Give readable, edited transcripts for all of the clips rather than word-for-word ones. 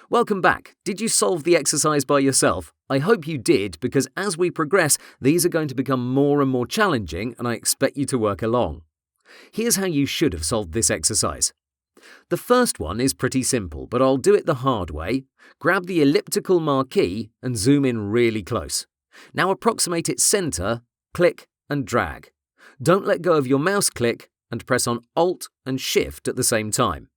Welcome back. Did you solve the exercise by yourself? I hope you did, because as we progress, these are going to become more and more challenging, and I expect you to work along. Here's how you should have solved this exercise. The first one is pretty simple, but I'll do it the hard way. Grab the elliptical marquee and zoom in really close. Now approximate its center, click and drag. Don't let go of your mouse click and press on Alt and Shift at the same time.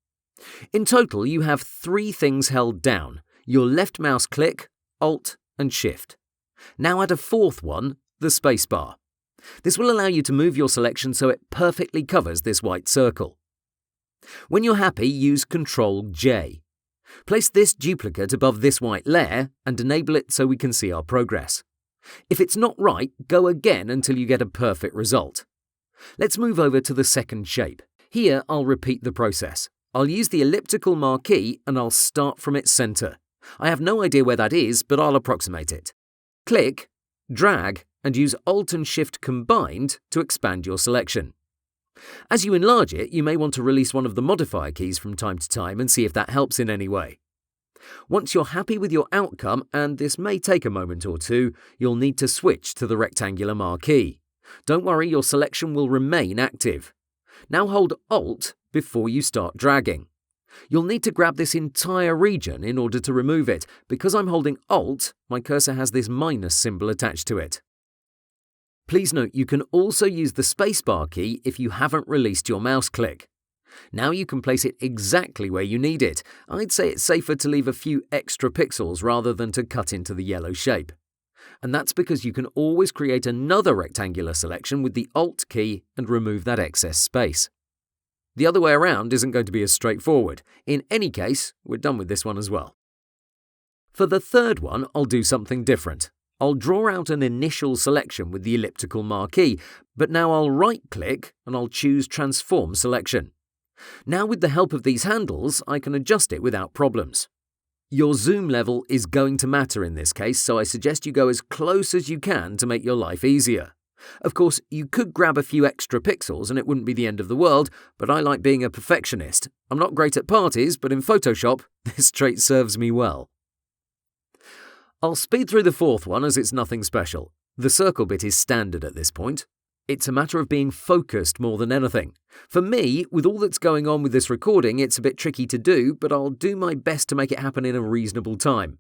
In total, you have 3 things held down: your left mouse click, Alt and Shift. Now add a fourth one, the spacebar. This will allow you to move your selection so it perfectly covers this white circle. When you're happy, use Ctrl-J. Place this duplicate above this white layer and enable it so we can see our progress. If it's not right, go again until you get a perfect result. Let's move over to the second shape. Here, I'll repeat the process. I'll use the elliptical marquee and I'll start from its center. I have no idea where that is, but I'll approximate it. Click, drag, and use Alt and Shift combined to expand your selection. As you enlarge it, you may want to release one of the modifier keys from time to time and see if that helps in any way. Once you're happy with your outcome, and this may take a moment or two, you'll need to switch to the rectangular marquee. Don't worry, your selection will remain active. Now hold Alt before you start dragging. You'll need to grab this entire region in order to remove it. Because I'm holding Alt, my cursor has this minus symbol attached to it. Please note you can also use the spacebar key if you haven't released your mouse click. Now you can place it exactly where you need it. I'd say it's safer to leave a few extra pixels rather than to cut into the yellow shape. And that's because you can always create another rectangular selection with the Alt key and remove that excess space. The other way around isn't going to be as straightforward. In any case, we're done with this one as well. For the third one, I'll do something different. I'll draw out an initial selection with the elliptical marquee, but now I'll right-click and I'll choose Transform Selection. Now with the help of these handles, I can adjust it without problems. Your zoom level is going to matter in this case, so I suggest you go as close as you can to make your life easier. Of course, you could grab a few extra pixels and it wouldn't be the end of the world, but I like being a perfectionist. I'm not great at parties, but in Photoshop, this trait serves me well. I'll speed through the fourth one as it's nothing special. The circle bit is standard at this point. It's a matter of being focused more than anything. For me, with all that's going on with this recording, it's a bit tricky to do, but I'll do my best to make it happen in a reasonable time.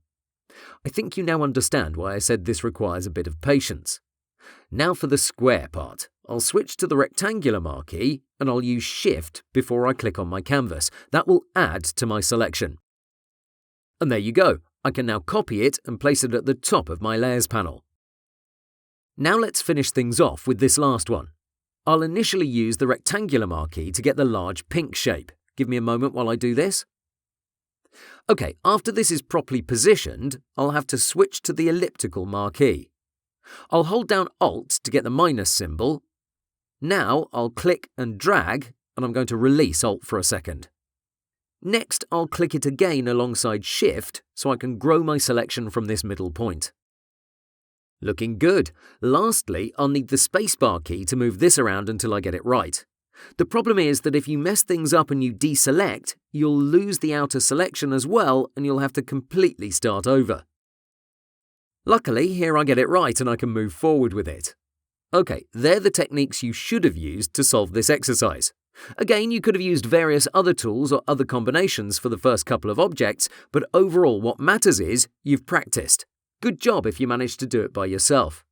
I think you now understand why I said this requires a bit of patience. Now for the square part. I'll switch to the rectangular marquee and I'll use Shift before I click on my canvas. That will add to my selection. And there you go. I can now copy it and place it at the top of my Layers panel. Now let's finish things off with this last one. I'll initially use the rectangular marquee to get the large pink shape. Give me a moment while I do this. Okay, after this is properly positioned, I'll have to switch to the elliptical marquee. I'll hold down Alt to get the minus symbol. Now I'll click and drag, and I'm going to release Alt for a second. Next, I'll click it again alongside Shift so I can grow my selection from this middle point. Looking good. Lastly, I'll need the spacebar key to move this around until I get it right. The problem is that if you mess things up and you deselect, you'll lose the outer selection as well and you'll have to completely start over. Luckily, here I get it right and I can move forward with it. Okay, they're the techniques you should have used to solve this exercise. Again, you could have used various other tools or other combinations for the first couple of objects, but overall what matters is you've practiced. Good job if you managed to do it by yourself.